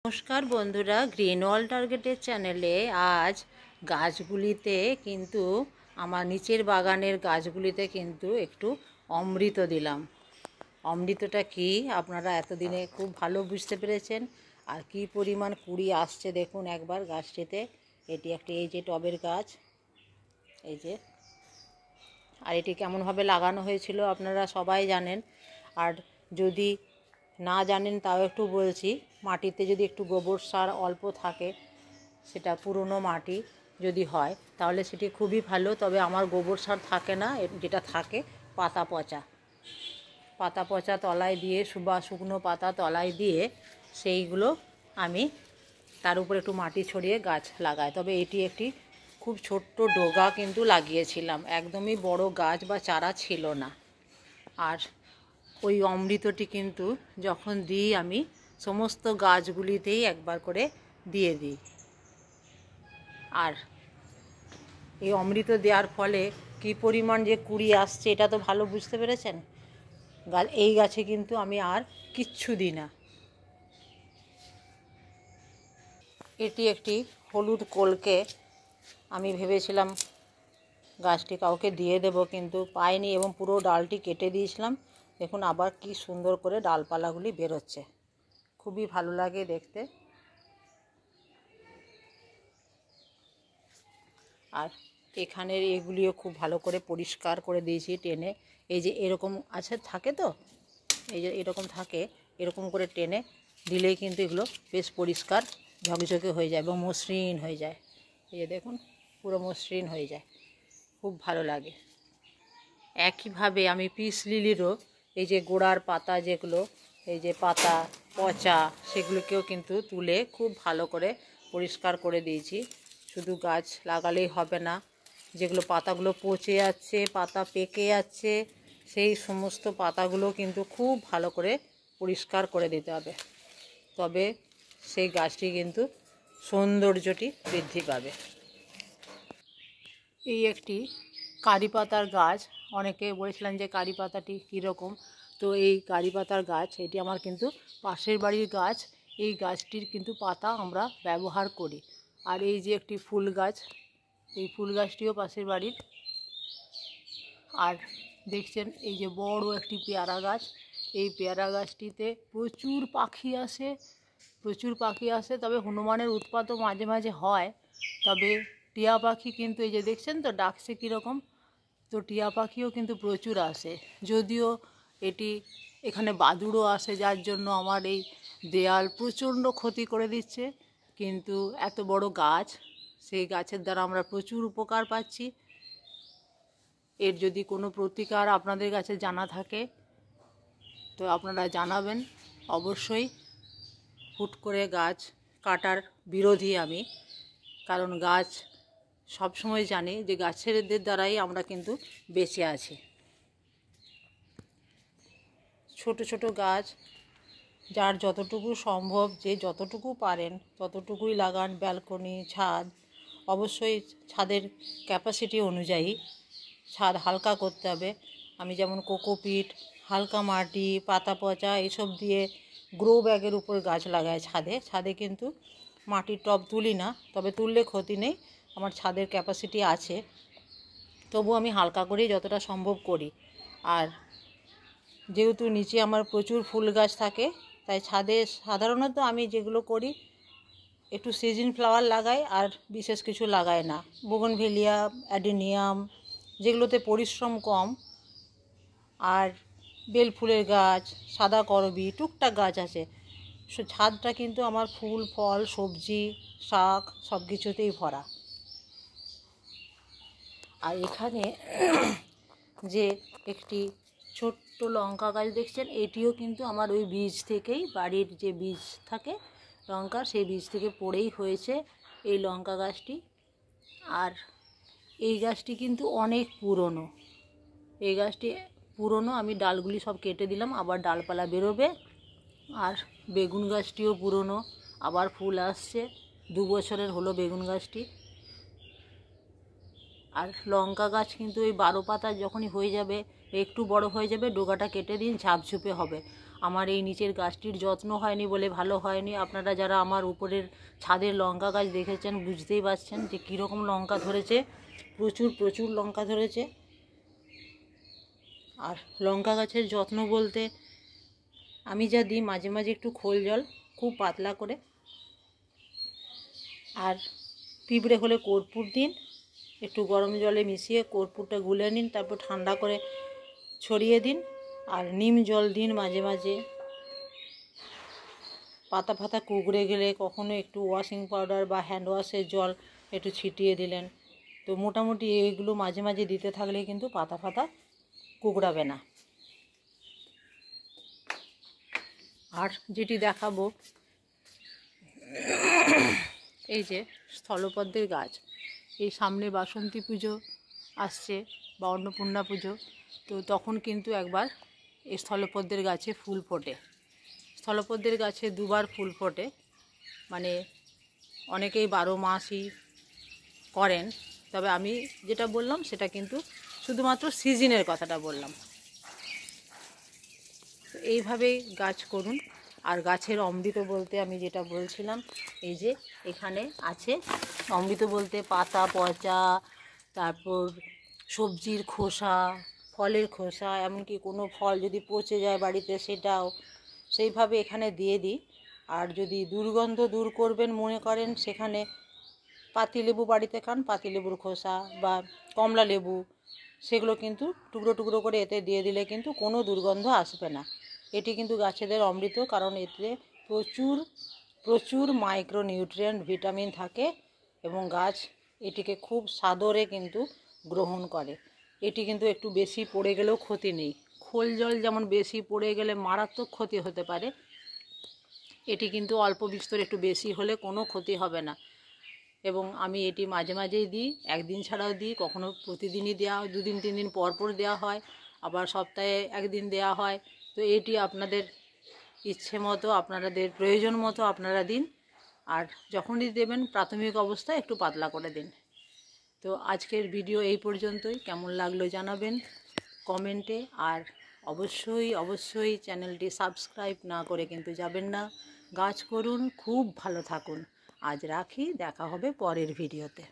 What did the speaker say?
নমস্কার বন্ধুরা, গ্রিন ওয়াল টার্গেটের চ্যানেলে আজ গাছগুলিতে কিন্তু আমার নিচের বাগানের গাছগুলিতে কিন্তু একটু অমৃত দিলাম। অমৃতটা কি আপনারা এতদিনে খুব ভালো বুঝতে পেরেছেন। আর কি পরিমাণ কুড়ি আসছে দেখুন একবার গাছটিতে। এটি একটি এই যে টবের গাছ, এই যে, আর এটি কেমনভাবে লাগানো হয়েছিল আপনারা সবাই জানেন। আর যদি না জানেন তাও একটু বলছি, মাটিতে যদি একটু গোবর সার অল্প থাকে, সেটা পুরনো মাটি যদি হয় তাহলে সেটি খুবই ভালো। তবে আমার গোবর সার থাকে না, যেটা থাকে পাতা পচা তলায় দিয়ে বা শুকনো পাতা তলায় দিয়ে সেইগুলো আমি তার উপর একটু মাটি ছড়িয়ে গাছ লাগাই। তবে এটি একটি খুব ছোট্ট ডগা কিন্তু লাগিয়েছিলাম, একদমই বড় গাছ বা চারা ছিল না। আর ওই অমৃতটি কিন্তু যখন দিই আমি সমস্ত গাছগুলিতেই একবার করে দিয়ে দিই। আর এই অমৃত দেওয়ার ফলে কী পরিমাণ যে কুড়ি আসছে এটা তো ভালো বুঝতে পেরেছেন। এই গাছে কিন্তু আমি আর কিচ্ছু দিই না। এটি একটি হলুদ কলকে, আমি ভেবেছিলাম গাছটি কাউকে দিয়ে দেব, কিন্তু পাইনি এবং পুরো ডালটি কেটে দিয়েছিলাম। দেখুন আবার কি সুন্দর করে ডালপালাগুলি বেরোচ্ছে, খুবই ভালো লাগে দেখতে। আর এখানের এগুলিও খুব ভালো করে পরিষ্কার করে দিয়েছি টেনে। এই যে এরকম আছে থাকে, তো এই যে এরকম থাকে, এরকম করে টেনে দিলেই কিন্তু এগুলো বেশ পরিষ্কার ঝকঝকে হয়ে যায় এবং মসৃণ হয়ে যায়। এই যে দেখুন পুরো মসৃণ হয়ে যায়, খুব ভালো লাগে। একইভাবে আমি পিস লিলিরও এই যে গোড়ার পাতা যেগুলো, এই যে পাতা পচা, সেগুলোকেও কিন্তু তুলে খুব ভালো করে পরিষ্কার করে দিয়েছি। শুধু গাছ লাগালেই হবে না, যেগুলো পাতাগুলো পচে যাচ্ছে, পাতা পেকে যাচ্ছে, সেই সমস্ত পাতাগুলো কিন্তু খুব ভালো করে পরিষ্কার করে দিতে হবে। তবে সেই গাছটি কিন্তু সৌন্দর্যটি বৃদ্ধি পাবে। এই একটি কারি পাতার গাছ, অনেকে বলেছিলেন যে কারি পাতাটি কীরকম। তো এই কারি পাতার গাছ, এটি আমার কিন্তু পাশের বাড়ির গাছ। এই গাছটির কিন্তু পাতা আমরা ব্যবহার করি। আর এই যে একটি ফুল গাছ, এই ফুল গাছটিও পাশের বাড়ির। আর দেখছেন এই যে বড় একটি পেয়ারা গাছ, এই পেয়ারা গাছটিতে প্রচুর পাখি আসে। তবে হনুমানের উৎপাতও মাঝে মাঝে হয়। তবে টিয়া পাখি কিন্তু এই যে দেখছেন তো ডাকছে কীরকম, তো টিয়া পাখিও কিন্তু প্রচুর আসে। যদিও এখানে বাদুড়ও আসে, যার জন্য আমার এই দেয়াল প্রচণ্ড ক্ষতি করে দিচ্ছে। কিন্তু এত বড় গাছ, সেই গাছের দ্বারা আমরা প্রচুর উপকার পাচ্ছি। এর যদি কোনো প্রতিকার আপনাদের কাছে জানা থাকে তো আপনারা জানাবেন অবশ্যই। হুট করে গাছ কাটার বিরোধী আমি, কারণ গাছ সবসময় জানি যে গাছেদের দ্বারাই আমরা কিন্তু বেঁচে আছি। ছোট ছোট গাছ যার যতটুকু সম্ভব, যে যতটুকু পারেন ততটুকুই লাগান। ব্যালকনি, ছাদ, অবশ্যই ছাদের ক্যাপাসিটি অনুযায়ী ছাদ হালকা করতে হবে। আমি যেমন কোকোপিট, হালকা মাটি, পাতা পচা এসব দিয়ে গ্রো ব্যাগের উপর গাছ লাগাই ছাদে কিন্তু মাটির টব তুলি না, তবে তুললে ক্ষতি নেই, আমার ছাদের ক্যাপাসিটি আছে, তবু আমি হালকা করেই যতটা সম্ভব করি। আর যেহেতু নিচে আমার প্রচুর ফুল গাছ থাকে, তাই ছাদে সাধারণত আমি যেগুলো করি একটু সিজন ফ্লাওয়ার লাগাই, আর বিশেষ কিছু লাগাই না। বোগনভেলিয়া, অ্যাডেনিয়াম, যেগুলোতে পরিশ্রম কম, আর বেল ফুলের গাছ, সাদা করবি, টুকটাক গাছ আছে। ছাদটা কিন্তু আমার ফুল, ফল, সবজি, শাক সব কিছুতেই ভরা। আর এখানে যে একটি ছোট্ট লঙ্কা গাছ দেখছেন, এটিও কিন্তু আমার ওই বীজ থেকেই, বাড়ির যে বীজ থাকে লঙ্কার, সেই বীজ থেকে পড়েই হয়েছে এই লঙ্কা গাছটি। আর এই গাছটি কিন্তু অনেক পুরনো, এই গাছটি পুরনো, আমি ডালগুলি সব কেটে দিলাম, আবার ডালপালা বেরোবে। আর বেগুন গাছটিও পুরনো, আবার ফুল আসছে, 2 বছরের হলো বেগুন গাছটি। আর লঙ্কা গাছ কিন্তু ওই 12 পাতা যখনই হয়ে যাবে, একটু বড় হয়ে যাবে, ডগাটা কেটে দিন, ঝাপঝুপে হবে। আমার এই নিচের গাছটির যত্ন হয়নি বলে ভালো হয়নি। আপনারা যারা আমার উপরের ছাদের লঙ্কা গাছ দেখেছেন বুঝতেই পারছেন যে কীরকম লঙ্কা ধরেছে, প্রচুর প্রচুর লঙ্কা ধরেছে। আর লঙ্কা গাছের যত্ন বলতে আমি যা দিই মাঝে মাঝে একটু খোল জল খুব পাতলা করে, আর পিঁপড়ে হলে কর্পূর দিন, একটু গরম জলে মিশিয়ে কর্পূরটা গুলে নিন, তারপর ঠান্ডা করে ছড়িয়ে দিন। আর নিম জল দিন মাঝে মাঝে। পাতা ফাতা কুঁকড়ে গেলে কখনো একটু ওয়াশিং পাউডার বা হ্যান্ড ওয়াশের জল একটু ছিটিয়ে দিলেন। তো মোটামুটি এইগুলো মাঝে মাঝে দিতে থাকলে কিন্তু পাতা ফাতা কুঁকড়াবে না। আর যেটি দেখাবো, এই যে স্থলপদ্মের গাছ, এই সামনে বাসন্তী পুজো আসছে বা অন্নপূর্ণা পুজো, তো তখন কিন্তু একবার এই স্থলপদ্মের গাছে ফুল ফোটে। স্থলপদ্মের গাছে দুবার ফুল ফোটে, মানে অনেকেই 12 মাসই করেন, তবে আমি যেটা বললাম সেটা কিন্তু শুধুমাত্র সিজনের কথাটা বললাম। তো এইভাবেই গাছ করুন। আর গাছের অমৃত বলতে আমি যেটা বলছিলাম, এই যে এখানে আছে অমৃত বলতে পাতা পচা, তারপর সবজির খোসা, ফলের খোসা, এমনকি কোনো ফল যদি পচে যায় বাড়িতে সেটাও সেইভাবে এখানে দিয়ে দিই। আর যদি দুর্গন্ধ দূর করবেন মনে করেন, সেখানে পাতিলেবু বাড়িতে খান, পাতিলেবুর খোসা বা কমলা লেবু, সেগুলো কিন্তু টুকরো টুকরো করে এতে দিয়ে দিলে কিন্তু কোনো দুর্গন্ধ আসবে না। এটি কিন্তু গাছেদের অমৃত, কারণ এতে প্রচুর প্রচুর মাইক্রোনিউট্রিয়েন্ট ভিটামিন থাকে এবং গাছ এটিকে খুব সাদরে কিন্তু গ্রহণ করে। এটি কিন্তু একটু বেশি পড়ে গেলেও ক্ষতি নেই। খোল জল যেমন বেশি পড়ে গেলে মারাত্মক ক্ষতি হতে পারে, এটি কিন্তু অল্প বিস্তর একটু বেশি হলে কোনো ক্ষতি হবে না। এবং আমি এটি মাঝে মাঝেই দিই, একদিন ছাড়াও দিই, কখনো প্রতিদিনই দেওয়া হয়, 2 দিন 3 দিন পর পর দেওয়া হয়, আবার সপ্তাহে একদিন দেওয়া হয়। তো এটি আপনাদের ইচ্ছে মতো, আপনাদের প্রয়োজন মতো আপনারা দিন। আর যখনই দেবেন প্রাথমিক অবস্থায় একটু পাতলা করে দিন। তো আজকের ভিডিও এই পর্যন্তই। কেমন লাগলো জানাবেন কমেন্টে। আর অবশ্যই অবশ্যই চ্যানেলটি সাবস্ক্রাইব না করে কিন্তু যাবেন না। গাছ করুন, খুব ভালো থাকুন। আজ রাখি, দেখা হবে পরের ভিডিওতে।